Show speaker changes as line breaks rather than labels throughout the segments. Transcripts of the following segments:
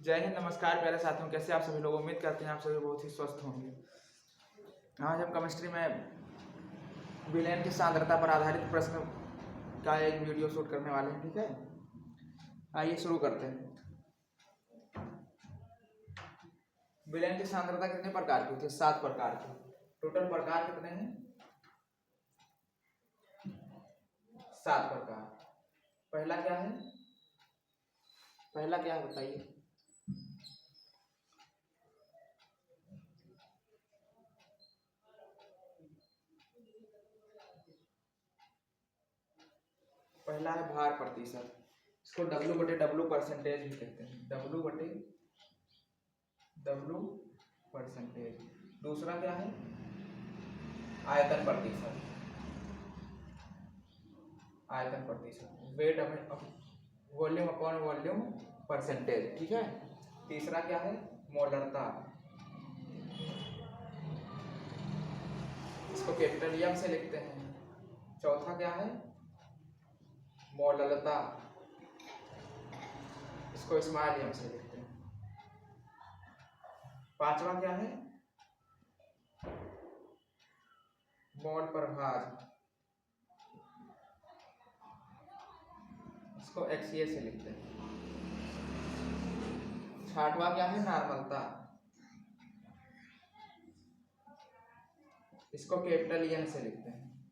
जय हिंद, नमस्कार प्यारे साथियों, कैसे आप सभी लोग। उम्मीद करते हैं आप सभी बहुत ही स्वस्थ होंगे। आज हम केमिस्ट्री में विलयन की सांद्रता पर आधारित प्रश्न का एक वीडियो शूट करने वाले हैं। ठीक है, आइए शुरू करते हैं। विलयन की सांद्रता कितने प्रकार की होती है? 7 प्रकार की। टोटल प्रकार कितने हैं? 7 प्रकार। पहला क्या है? बताइए। पहला है भार प्रतिशत। इसको W/W परसेंटेज भी कहते हैं। W/W percentage. दूसरा क्या है? आयतन प्रतिशत। Weight volume upon volume percentage. ठीक है। तीसरा क्या है? मोलरता। इसको कैपिटल एम से लिखते हैं। चौथा क्या है? मोलरता। इसको स्मॉल एम से लिखते हैं। पांचवा क्या है? मोल प्रभाज। इसको XA से लिखते हैं। छठवां क्या है? नॉर्मलता। इसको कैपिटल एन से लिखते हैं।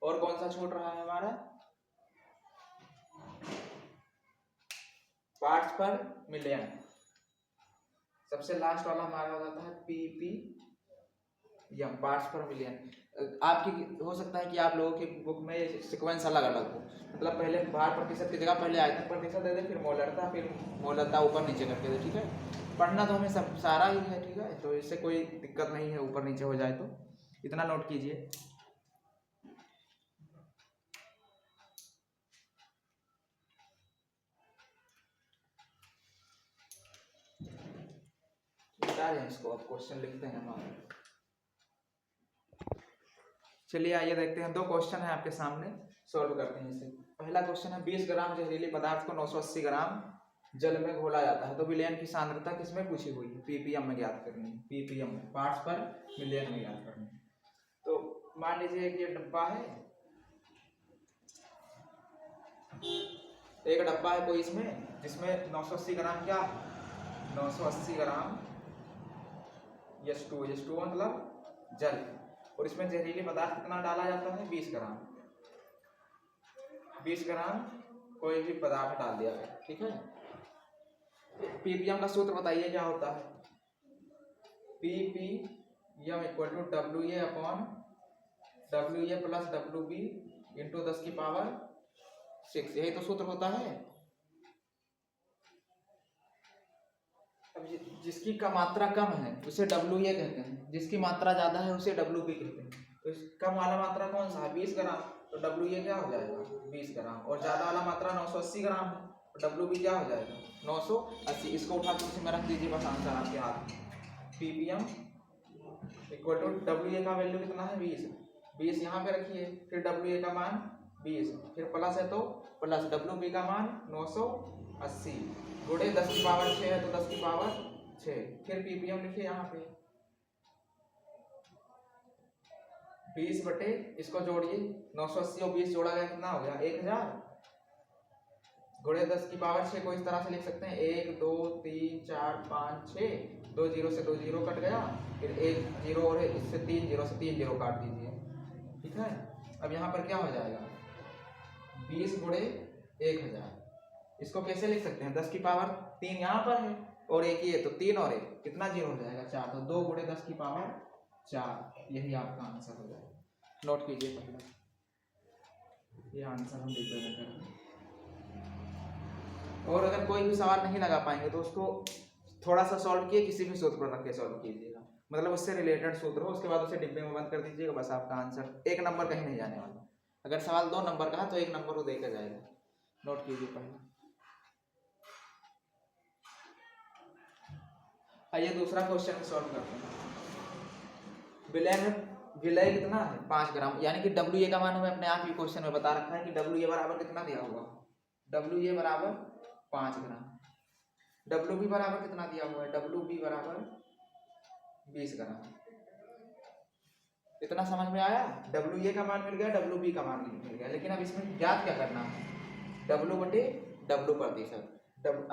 और कौन सा छूट रहा है हमारा? पार्ट्स पर मिलियन। सबसे लास्ट वाला हमारा हो जाता है PPM, पार्ट्स पर मिलियन। आपकी हो सकता है कि आप लोगों की बुक में सीक्वेंस अलग अलग हो, मतलब पहले भार प्रतिशत की जगह पहले आयतन प्रतिशत दे दे, फिर मोलरता ऊपर नीचे करके दे। ठीक है, पढ़ना तो हमें सब सारा ही है। ठीक है, तो इससे कोई दिक्कत नहीं है, ऊपर नीचे हो जाए तो इतना नोट कीजिए। इसको अब क्वेश्चन लिखते हैं हमारे। चलिए आइए देखते हैं। 2 क्वेश्चन है आपके सामने, सॉल्व करते हैं इसे। पहला क्वेश्चन है 20 ग्राम जहरीले पदार्थ को 980 ग्राम जल में घोला जाता है तो विलयन की सांद्रता किसमें पूछी हुई है? PPM में ज्ञात करनी है। PPM में, पार्ट्स पर मिलियन में ज्ञात करनी है। तो मान लीजिए कि ये डब्बा है, एक डब्बा है कोई इसमें, जिसमें 980 ग्राम क्या? 980 ग्राम H2O मतलब जल, और इसमें जहरीले पदार्थ कितना डाला जाता है? 20 ग्राम। 20 ग्राम कोई भी पदार्थ डाल दिया गया। ठीक है, PPM का सूत्र बताइए क्या होता है? PPM equal to WA upon WA plus WB into 10⁻⁶। यही तो सूत्र होता है। अब जिसकी का मात्रा कम है उसे WA कहते हैं, जिसकी मात्रा ज्यादा है उसे WB कहते हैं। तो कम वाला मात्रा कौन सा है? 20 ग्राम, तो WA क्या हो जाएगा? 20 ग्राम। और ज्यादा वाला मात्रा 980 ग्राम है, तो WB क्या हो जाएगा? 980। इसको उठा के उसी में रख दीजिए, बस आंसर आपके हाथ में। PPM इक्वल टू WA का वैल्यू कितना है? 20 यहाँ पे रखिए, फिर WA का मान 20, फिर प्लस है तो प्लस WB का मान 980 गुणे 10⁻⁶ है तो 10⁻⁶, फिर PPM लिखिए यहाँ पे 20 बटे, इसको जोड़िए, 980 और 20 जोड़ा गया कितना हो गया? 1000 गुणे 10⁻⁶ को इस तरह से लिख सकते हैं 1 2 3 4 5 6, 2 0 से 2 0 कट गया, फिर 1 0 और इससे 3 0 से 3 0 काट दीजिए। ठीक है, अब यहाँ पर क्या हो जाएगा? 20 गुणे 1000। इसको कैसे लिख सकते हैं? 10⁻3 यहाँ पर है और एक ये, तो 3 और 1 कितना 0 हो जाएगा? 4, तो 2 गुणे 10⁻4। यही आपका आंसर हो जाएगा। नोट कीजिए पहले, ये आंसर हम डिब्बे में करेंगे। और अगर कोई भी सवाल नहीं लगा पाएंगे तो उसको थोड़ा सा सॉल्व किए, किसी भी सूत्र पर रख के सॉल्व कीजिएगा, मतलब उससे रिलेटेड सूत्र हो, उसके बाद उसे डिब्बे में बंद कर दीजिएगा। बस आपका आंसर 1 नंबर कहीं नहीं जाने वाला। अगर सवाल 2 नंबर का है तो 1 नंबर वो देकर जाएगा। नोट कीजिए पहले। आइए दूसरा क्वेश्चन सॉल्व करते हैं। विलय कितना है? 5 ग्राम, यानी कि WA का मान हमें अपने आप ही क्वेश्चन में बता रखा है कि WA बराबर कितना दिया हुआ? WA बराबर 5 ग्राम। डब्ल्यू बी बराबर कितना दिया हुआ है, डब्ल्यू बी बराबर 20 ग्राम। इतना समझ में आया। डब्ल्यू ए का मान मिल गया, डब्ल्यू बी का मान मिल गया, लेकिन अब इसमें ज्ञात क्या करना है, डब्ल्यू बटे डब्ल्यू प्रतिशत,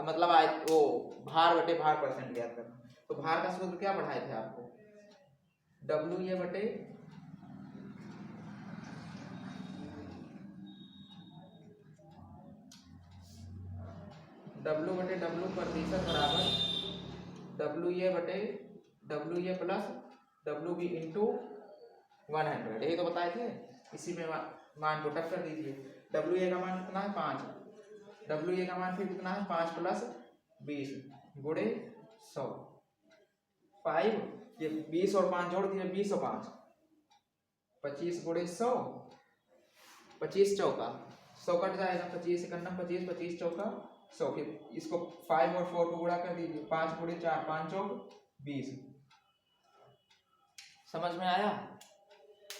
मतलब वो भार बटे भार परसेंट ज्ञात करना। तो भार का सूत्र क्या पढ़ाए थे आपको, डब्ल्यू ए बटे डब्ल्यू प्रतिशत बराबर डब्ल्यू ए बटे W A plus W B into 100। यही तो बताए थे। इसी में मान को टक्कर दीजिए। डब्ल्यू ए का मान कितना है 5, डब्ल्यू ए का मान फिर कितना है 5 प्लस 20 गुणे 100, 5 ये 20 और 5 जोड़ दिए, 20 और 5 25 गुणे 100, 25 चौका 100 कट जाएगा, 25 करना 25, 25 चौका 100, फिर इसको 5 और 4 को गुणा कर दीजिए, 5 गुणे 4 5 चौक 20। समझ में आया।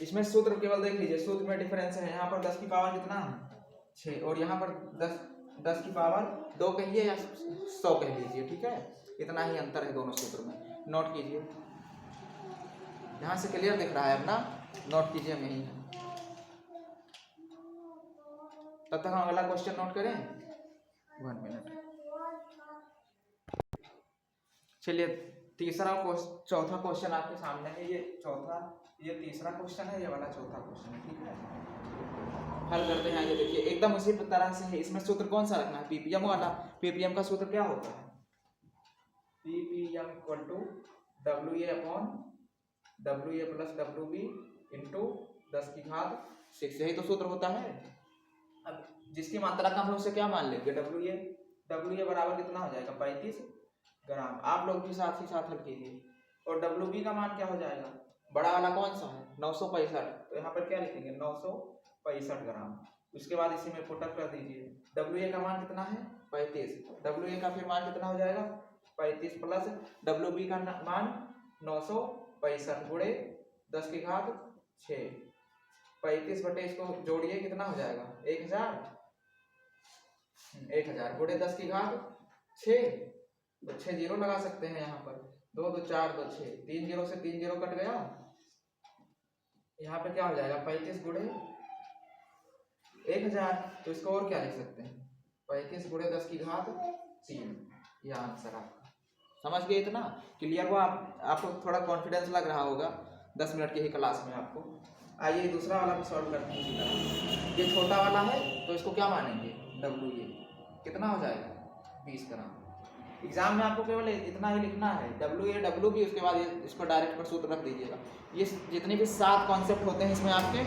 इसमें सूत्र केवल देख लीजिए, सूत्र में डिफरेंस है। यहाँ पर 10 की पावर कितना है 6, और यहाँ पर 10 की पावर 2 कहिए या 100 कह लीजिए, ठीक है। इतना ही अंतर है दोनों सूत्र में, नोट कीजिए। यहाँ से क्लियर दिख रहा है अपना, नोट कीजिए यही है। तब तक हम अगला क्वेश्चन नोट करें, 1 मिनट। चलिए तीसरा चौथा क्वेश्चन आपके सामने है। ये तीसरा क्वेश्चन है, ये वाला चौथा क्वेश्चन है, ठीक है। हल करते हैं। ये देखिए एकदम उसी तरह से है। इसमें सूत्र कौन सा रखना है, पीपीएम वाला। पीपीएम का सूत्र क्या होता है, PPM equal to W A upon W A plus W B into 10 की घात 6। यही तो सूत्र होता है। अब जिसकी मात्रा कम है उसे क्या मान लेंगे, डब्ल्यू ए बराबर कितना हो जाएगा 35 ग्राम। आप लोग भी साथ ही साथ हल कीजिए। और डब्ल्यू बी का मान क्या हो जाएगा, बड़ा वाला कौन सा है 965, तो यहाँ पर क्या लिखेंगे 965 ग्राम। उसके बाद इसी में पुटअप कर दीजिए। डब्ल्यू ए का मान कितना है 35, डब्ल्यू ए का फिर मान कितना हो जाएगा 35 प्लस डब्ल्यू बी का मान 965 गुणे 10 की घात 6। 35 बटे इसको जोड़िए कितना हो जाएगा 1000 गुणे 10 की घात 6। तो 6 जीरो लगा सकते हैं यहाँ पर, 2 2 4 2 6, 3 जीरो से 3 जीरो कट गया। यहाँ पे क्या हो जाएगा 35 गुणे 1000। तो इसको और क्या लिख सकते हैं 35 गुणे 10 की घात 3। यह आंसर आपका। समझ गए इतना क्लियर हुआ। आपको थोड़ा कॉन्फिडेंस लग रहा होगा 10 मिनट की ही क्लास में आपको। आइए दूसरा वाला भी सॉल्व करते हैं इसी तरह। ये छोटा वाला है तो इसको क्या मानेंगे डब्ल्यू ए कितना हो जाएगा 20 ग्राम। एग्जाम में आपको केवल इतना ही लिखना है डब्ल्यू ए डब्ल्यू बी, उसके बाद इसको डायरेक्ट पर सूत्र रख दीजिएगा। ये जितने भी 7 कॉन्सेप्ट होते हैं इसमें आपके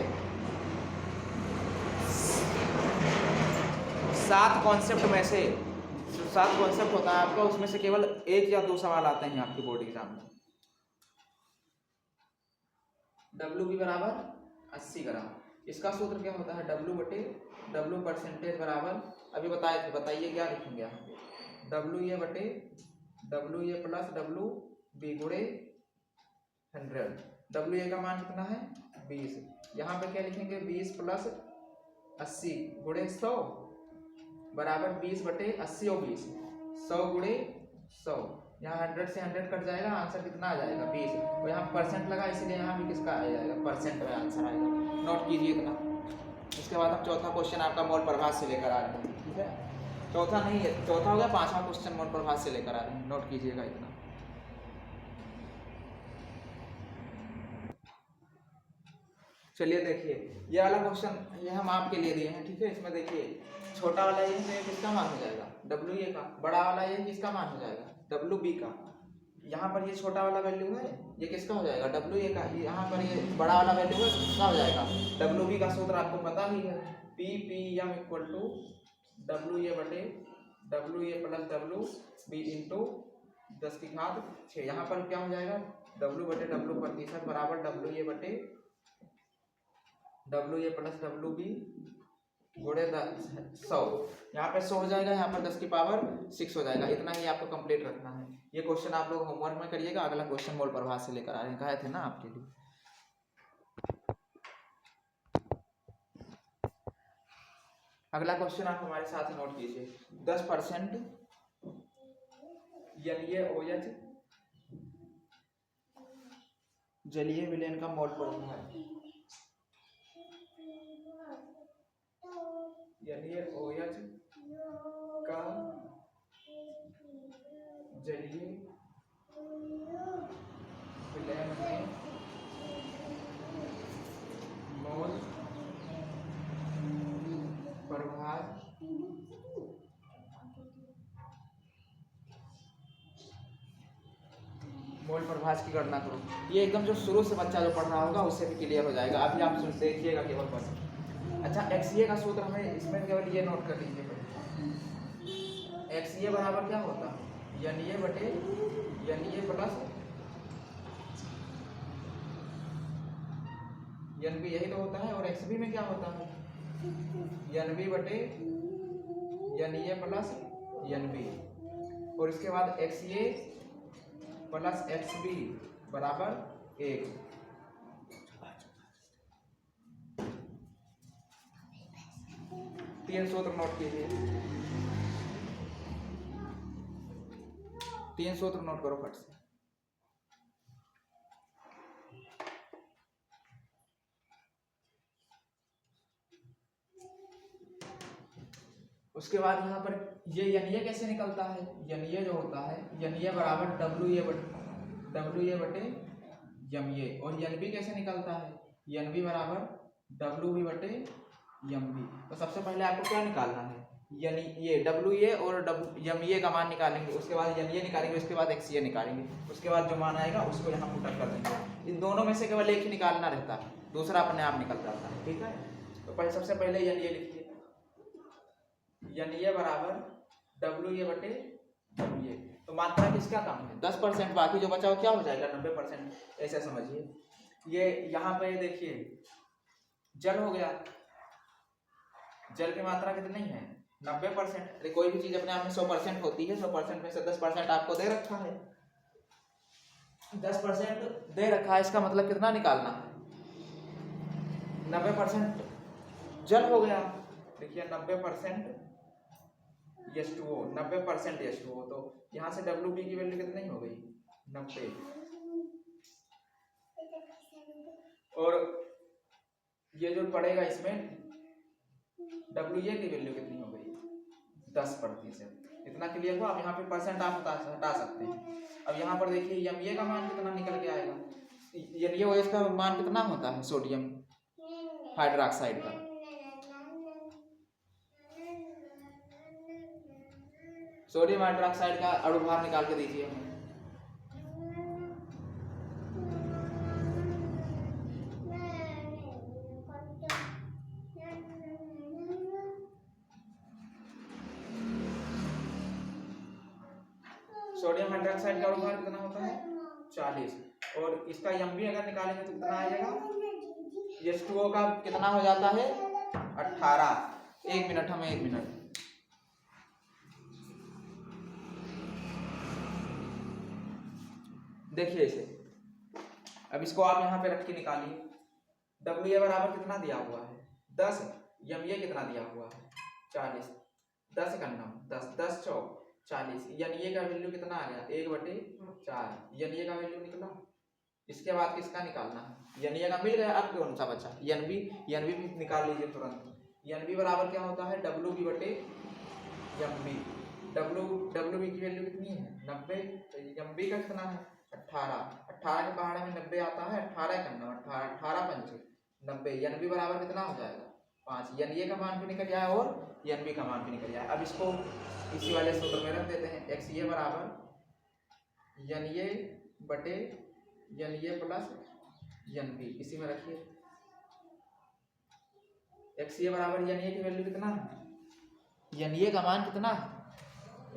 7 कॉन्सेप्ट में से जो 7 कॉन्सेप्ट होता है आपका, उसमें से केवल 1 या 2 सवाल आते हैं आपके बोर्ड एग्जाम में। डब्ल्यू बी बराबर 80 ग्राम। इसका सूत्र क्या होता है डब्ल्यू बटे डब्ल्यू परसेंटेज बराबर, अभी बताए थे, बताइए क्या लिखेंगे यहाँ पे, डब्ल्यू ए बटे W A plus W B गुणे 100। डब्ल्यू ए का मान कितना है 20, यहाँ पे क्या लिखेंगे 20 प्लस 80 गुणे 100 बराबर 20 बटे 80 और 20, 100 गुणे 100। यहाँ 100 से 100 कट जाएगा, आंसर कितना आ जाएगा 20। और यहाँ परसेंट लगा इसीलिए यहाँ भी किसका आ जाएगा परसेंट में आंसर आएगा। नोट कीजिए इतना। इसके बाद हम चौथा क्वेश्चन आपका मोल प्रभाव से लेकर आ रहे हैं, ठीक है। चौथा नहीं है, चौथा हो गया, 5वां क्वेश्चन मोल प्रभाव से लेकर आ रहे हैं। नोट कीजिएगा इतना। चलिए देखिए ये वाला क्वेश्चन ये हम आपके लिए दिए हैं, ठीक है। इसमें देखिए छोटा वाला ये है किसका मान हो जाएगा डब्ल्यू ए का, बड़ा वाला ये किसका मान हो जाएगा डब्ल्यू बी का। यहाँ पर ये छोटा वाला वैल्यू है ये किसका हो जाएगा डब्ल्यू ए का, यहाँ पर ये बड़ा वाला वैल्यू है किसका हो जाएगा डब्ल्यू बी का। सूत्र आपको पता ही है P P M equal to W A बटे W A plus W B into 10 की घात 6। यहाँ पर क्या हो जाएगा डब्ल्यू बटे डब्ल्यू प्रतिशत बराबर डब्ल्यू ए बटे W A plus W B गुणे 100। यहाँ पे 100 हो जाएगा, यहाँ पर 10 की पावर 6 हो जाएगा। इतना ही आपको कंप्लीट रखना है। ये क्वेश्चन आप लोग होमवर्क में करिएगा। अगला क्वेश्चन मोल प्रभाव से लेकर आ रहे हैं, कहे थे ना आपके लिए। अगला क्वेश्चन आप हमारे साथ नोट कीजिए। 10% NaOH जलीय विलयन का मोल प्रभाव है। NaOH का जलीय विलयन में मोल प्रभाव मोल प्रभाव की गणना करो। ये एकदम जो शुरू से बच्चा जो पढ़ रहा होगा उससे भी क्लियर हो जाएगा। अभी आप सुन देखिएगा केवल बस। अच्छा, XA का सूत्र हमें इसमें केवल ये नोट कर लीजिए। XA बराबर क्या होता है? Na बटे Na प्लस NB, यही तो होता है। और XB में क्या होता है? NB बटे Na प्लस NB। और इसके बाद XA प्लस XB बराबर 1। तीन सूत्र नोट कीजिए, 3 सूत्र नोट करो फट से। उसके बाद यहाँ पर ये Na कैसे निकलता है? Na जो होता है Na बराबर WA बटे MA। और NB कैसे निकलता है? NB बराबर WB बटे MB। तो सबसे पहले आपको क्या निकालना है? ये WA और MA का मान निकालेंगे। उसके बाद Na निकालेंगे। उसके बाद XA निकालेंगे। उसके बाद जो मान आएगा उसको यहाँ पुट कर देंगे। इन दोनों में से केवल एक ही निकालना रहता है, दूसरा अपने आप निकल जाता है। ठीक है, तो सबसे पहले Na लिखिए। Na बराबर WA बटे MA। तो मात्रा किसका कम है? 10%। बाकी जो बचा वो क्या हो जाएगा? 90%। ऐसा समझिए। ये यहाँ पे देखिए जल हो गया। जल की मात्रा कितनी है? 90%। कोई भी चीज अपने आप में 100% होती है। 100% में से 10% आपको दे रखा है। 10% दे रखा है, इसका मतलब कितना निकालना है? 90% जल हो गया। देखिए 90% H2O, 90% H2O। तो यहाँ से WB की वैल्यू कितनी हो गई? 90। और ये जो पड़ेगा इसमें WA की वैल्यू कितनी हो गई? 10%। इतना क्लियर हुआ? अब यहाँ पे परसेंट आप हटा सकते हैं। अब यहाँ पर देखिए MA का मान कितना निकल के आएगा? NaOH का मान कितना होता है? सोडियम हाइड्रोक्साइड का। सोडियम हाइड्रोक्साइड का अणुभार निकाल के दीजिए हमें। सोडियम हाइड्रोक्साइड का अणुभार कितना होता है? 40। और इसका MB अगर निकालेंगे तो कितना आएगा? H2O का कितना हो जाता है? 18। 1 मिनट, हमें 1 मिनट। देखिए इसे। अब इसको आप यहाँ पे रख के निकालिए। WA बराबर कितना दिया हुआ है? 10। MA कितना दिया हुआ है? 40। 10 का 9, 10 10 चौक 40। NA का वैल्यू कितना आ गया? 1/4। NA का वैल्यू निकला। इसके बाद किसका निकालना है? NA का मिल गया। अब कौन सा बचा? NB भी निकाल लीजिए तुरंत। NB बराबर क्या होता है? WB बटे MB। WB की वैल्यू कितनी है? 90। तो MB का कितना है? 18। 18 के पहाड़े में 90 आता है। 18 का 9, 18 पंचे 90। NB बराबर कितना हो जाएगा? 5। Na का मान भी निकल जाए और NB का मान भी निकल जाए। अब इसको इसी वाले सूत्र में रख देते हैं। XA बराबर Na बटे Na प्लस NB। इसी में रखिए। XA बराबर Na की वैल्यू कितना है? Na का मान कितना है?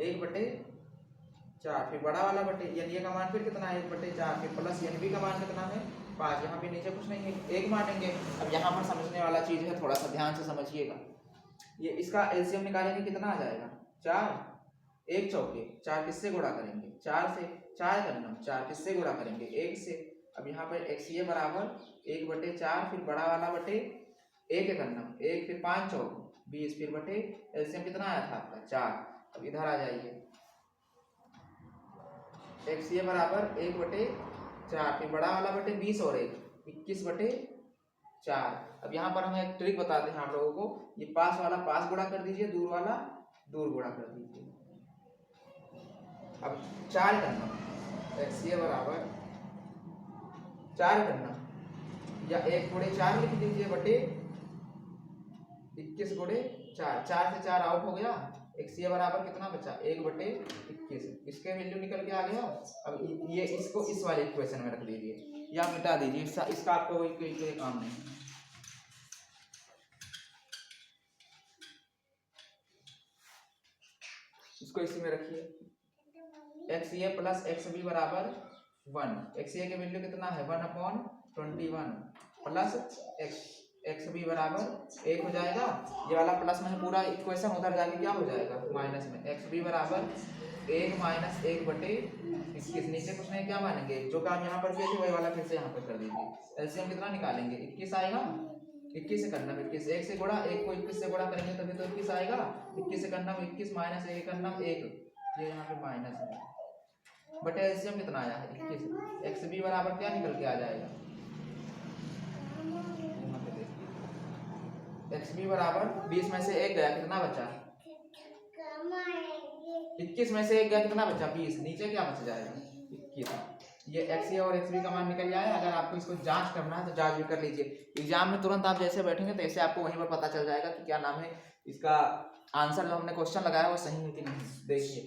1/4। फिर बड़ा वाला बटे Na का मान फिर कितना है? 1/4। फिर प्लस NB का मान कितना है? 5। यहाँ पे नीचे कुछ नहीं है, 1 मानेंगे। अब यहाँ पर समझने वाला चीज है, थोड़ा सा ध्यान से समझिएगा। ये इसका एलसीएम निकालेंगे, कितना आ जाएगा? 4। 1 चौके 4 किससे गुणा करेंगे? 4 से। 4 करना 4 किससे गुणा करेंगे? 1 से। अब यहाँ पर XA बराबर 1/4। फिर बड़ा वाला बटे 1 करना 1। फिर 5 चौक 20। फिर बटे एलसीएम कितना आया था आपका? 4। अब इधर आ जाइए। एक्स ये बराबर 1/4, फिर बड़ा वाला बटे 20 और 1 21/4। अब यहाँ पर हम एक ट्रिक बताते हैं आप लोगों को, ये पास वाला पास गुणा कर दीजिए, दूर वाला दूर गुणा कर दीजिए। अब 4 करना, एक्स ये बराबर 4 करना, या 1/4 लिख दीजिए बटे 21/4। 4 से 4 आउट हो गया, एक्स ये बराबर कितना बचा 1/21। इसके वैल्यू निकल के आ गया। अब ये इसको इस वाले इक्वेशन में रख दीजिए या मिटा दीजिए, इसका आपको कोई काम नहीं। इसको इसी में रखिए। एक्स ए प्लस एक्स बी बराबर 1। एक्स ए के वैल्यू कितना है 1/21 प्लस एक्स बी बराबर 1 हो जाएगा। ये वाला प्लस में पूरा इक्वेशन उधर जाके क्या हो जाएगा माइनस में। एक्स बी बराबर 1 माइनस 1/21। नीचे कुछ नहीं, क्या मानेंगे जो काम यहाँ पर किए थे वही वाला फिर से यहाँ पर कर दीजिए। एलसीएम कितना निकालेंगे 21 आएगा। 21 से करना 21, 1 से गुणा 1 को 21 से गुणा करेंगे तभी तो 21 आएगा। 21 से करना 21 माइनस 1 करना 1, ये यहाँ पे माइनस है बटे एलसीएम कितना आया है 21। एक्स बी बराबर क्या निकल के आ जाएगा, यहाँ पे देखिए एक्स बी बराबर 20 में से 1 गया, कितना बचा 21 में से 1 गया, कितना बचा 20, नीचे क्या बच जाएगा 21। ये एक्स ए और एक्स बी का मान निकल जाए। अगर आपको इसको जांच करना है तो जांच भी कर लीजिए। एग्जाम में तुरंत आप जैसे बैठेंगे तो ऐसे आपको वहीं पर पता चल जाएगा कि क्या नाम है इसका आंसर जो हमने क्वेश्चन लगाया वो सही है कि नहीं। देखिए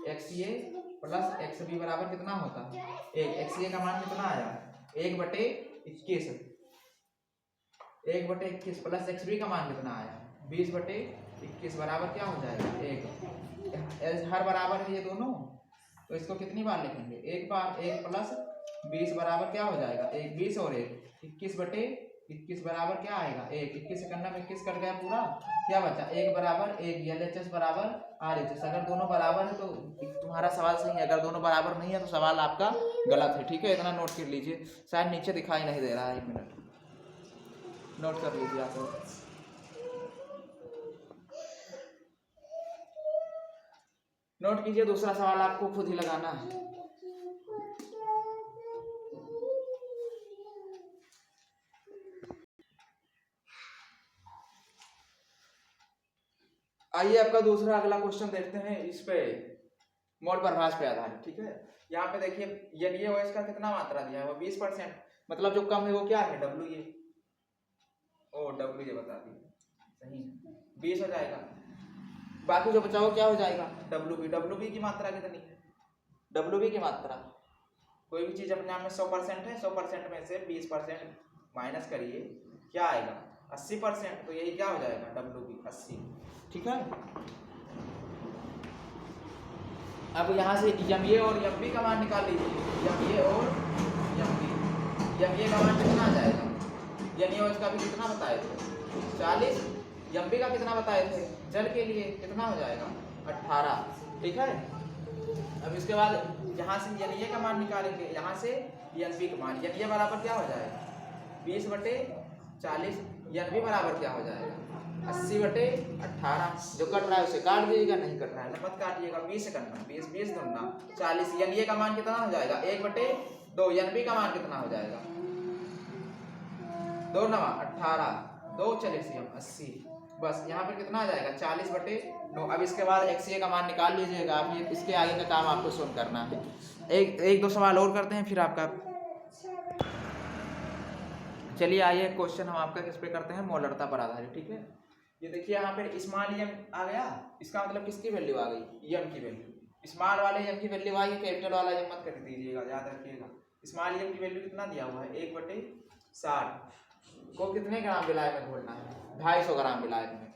एक्स ए प्लस एक्स बी बराबर कितना होता है 1। एक्स ए का मान कितना आया 1/21, 1/21 प्लस एक्स बी का मान कितना आया 20/21 बराबर क्या हो जाएगा 1। हर बराबर है ये दोनों, तो इसको कितनी बार लिखेंगे 1 बार। 1 प्लस 20 बराबर क्या हो जाएगा 1 20 और 1 21/21 बराबर क्या आएगा 1। 21 से करना में 21 कट गया पूरा, क्या बचा 1 बराबर 1 एलएचएस बराबर आरएचएस। अगर दोनों बराबर है तो तुम्हारा सवाल सही है, अगर दोनों बराबर नहीं है तो सवाल आपका गलत है। ठीक है, इतना नोट कर लीजिए। शायद नीचे दिखाई नहीं दे रहा है, 1 मिनट नोट कर लीजिए आप। नोट कीजिए, दूसरा सवाल आपको खुद ही लगाना है। आइए आपका दूसरा अगला क्वेश्चन देखते हैं, इस पे मोल प्रभाष पे आधारित। ठीक है, यहाँ पे देखिए एनएओएच का कितना मात्रा दिया है वो 20%, मतलब जो कम है वो क्या है W A. O W A बता दिए सही है 20 हो जाएगा। बाकी जो बचाओ क्या हो जाएगा डब्ल्यू बी की मात्रा कितनी है, डब्ल्यू बी की मात्रा कोई भी चीज अपने आप में 100% है, 100% में से 20% माइनस करिए क्या आएगा 80%, तो यही क्या हो जाएगा डब्ल्यू बी 80। ठीक है, अब यहाँ से एम ए और एम बी का मान निकाल लीजिए। एम ए और एम बी, एम ए का मान कितना आ जाएगा, एन ए का भी कितना बताए थे 40, एम बी का कितना बताए थे जल के लिए कितना हो जाएगा 18। ठीक है, अब इसके बाद यहाँ से एन ए का मान निकालेंगे, यहाँ से एन बी का मान। एन ए बराबर क्या हो जाएगा 20/40, एन बी बराबर क्या हो जाएगा 80/18। जो कट रहा है उसे काट दीजिएगा, नहीं कट रहा है मत काटिएगा। 20 से करना 20 20 दूना 40। एन ए का मान कितना हो जाएगा 1/2। एन बी का मान कितना हो जाएगा 2 9 18, 2 चले 80। बस यहाँ पर कितना आ जाएगा 40/9। अब इसके बाद एक्स ए का मान निकाल लीजिएगा आप, ये इसके आगे का काम आपको सोल्व करना है। एक दो सवाल और करते हैं फिर आपका। चलिए आइए क्वेश्चन हम आपका किस पे करते हैं मोलरता पर आधारित। ठीक है, ये देखिए यहाँ पे स्मॉल एम आ गया, इसका मतलब किसकी वैल्यू आ गई एम की वैल्यू। स्मॉल वाले एम की वैल्यू आई है, कैपिटल वाला एम मत कर दीजिएगा, याद रखिएगा। स्मॉल एम की वैल्यू कितना दिया हुआ है 1/60 को कितने ग्राम विलायक में घोलना है 250 ग्राम विलायक में,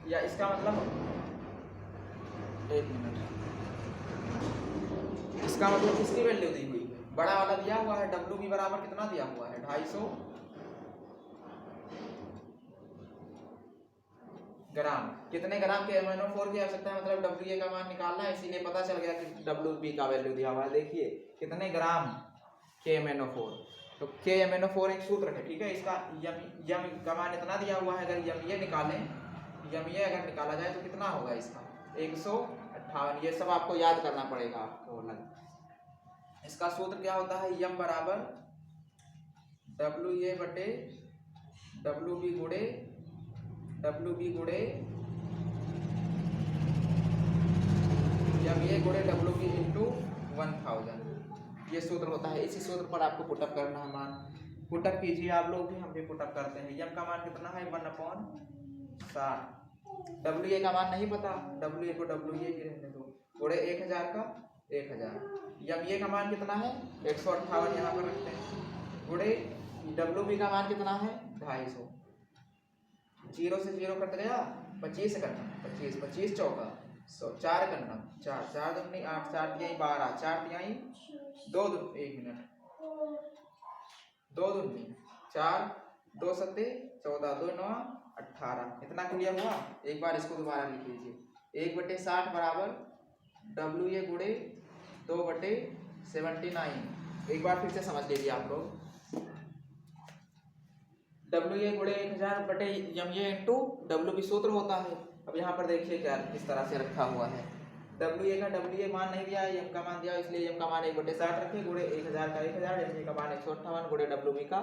या इसका मतलब 1 मिनट, इसका मतलब किसकी वैल्यू दी हुई है बड़ा वाला दिया हुआ है। डब्ल्यू बी बराबर कितना दिया हुआ है 250 ग्राम। कितने ग्राम के MnO4 की आवश्यकता है, मतलब डब्ल्यू ए का मान निकालना है, इसीलिए पता चल गया कि डब्ल्यू बी का वैल्यू दिया हुआ है। देखिए कितने ग्राम के MnO4, तो के MnO4 एक सूत्र है। ठीक है, इसका यम का मान इतना दिया हुआ है, अगर यम ये निकालें, यम ये अगर निकाला जाए तो कितना होगा इसका 118 58, ये सब आपको याद करना पड़ेगा आपको अलग। इसका सूत्र क्या होता है, यम बराबर डब्ल्यू ए बटे डब्ल्यू बी गुड़े यम ए गुड़े डब्ल्यू बी इंटू 1000, ये सूत्र होता है। इसी सूत्र पर आपको पुटअप करना है मान। पुटअप कीजिए आप लोग भी, हम भी पुटअप करते हैं। यम का मान कितना है 1/60, डब्ल्यू ए का मान नहीं पता, डब्ल्यू ए को डब्ल्यू ए ही रहने दो, गुड़े 1000 का 1000। यम ए का मान कितना है 158, यहाँ पर रखते हैं, गुड़े डब्ल्यू बी का मान कितना है 250, 0 से 0 कट गया, 25 करना, 25 चौका 100, 4 करना, 4 4 दूनी 8, 4 तिहाई 12, 4 तिहाई 2 1 मिनट 2 दूनी 4, 2 सत्ते 14, 2 9 18, इतना क्लियर हुआ। एक बार इसको दोबारा लिख लीजिए, 1/60 बराबर डब्ल्यू ए गुड़े 2/79। एक बार फिर से समझ लीजिए आप लोग, डब्ल्यू ए गुड़े 1000 बटे यम ए इंटू डब्ल्यू बी सूत्र होता है। अब यहाँ पर देखिए क्या किस तरह से रखा हुआ है, डब्ल्यू ए का डब्ल्यू ए मान नहीं दिया है, यम का मान दिया, इसलिए यम का मान 1/60 रखे, गुड़े 1000 का 1000, यम ए का मान 158, गुड़े डब्ल्यू बी का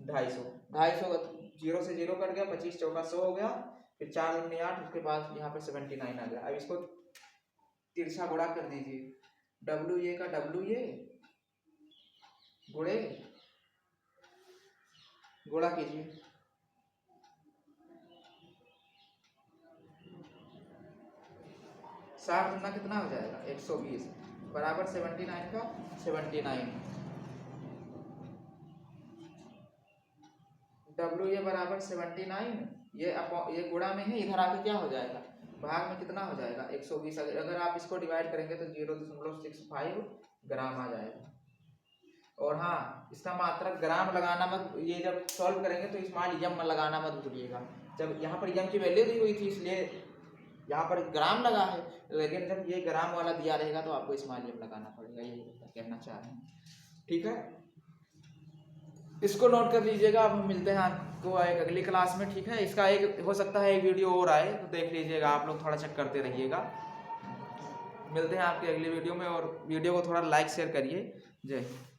250, 0 से 0 कट गया, 25 चौका 100 हो गया, फिर 4 दूनी 8, उसके बाद यहाँ पर 79 आ गया। अब इसको तिरछा गुणा कर दीजिए, डब्ल्यू ए का डब्ल्यू ए गुड़े गुणा कीजिए, 60 गुना कितना हो जाएगा 120 बराबर 79 का 79, डब्ल्यू ए बराबर 79, ये गुणा में है, इधर आके क्या हो जाएगा भाग में कितना हो जाएगा 120। अगर आप इसको डिवाइड करेंगे तो 0.65 ग्राम आ जाएगा। और हाँ, इसका मात्रक ग्राम लगाना मत, ये जब सॉल्व करेंगे तो स्मॉल यम में लगाना मत भूलिएगा। जब यहाँ पर यम की वैल्यू दी हुई थी इसलिए यहाँ पर ग्राम लगा है, लेकिन जब ये ग्राम वाला दिया रहेगा तो आपको स्मॉल यम लगाना पड़ेगा, यही कहना चाह रहे हैं। ठीक है, इसको नोट कर लीजिएगा। अब हम मिलते हैं आपको एक अगली क्लास में। ठीक है, इसका एक हो सकता है एक वीडियो और आए तो देख लीजिएगा, आप लोग थोड़ा चेक करते रहिएगा। मिलते हैं आपकी अगली वीडियो में, और वीडियो को थोड़ा लाइक शेयर करिए। जय हिंद।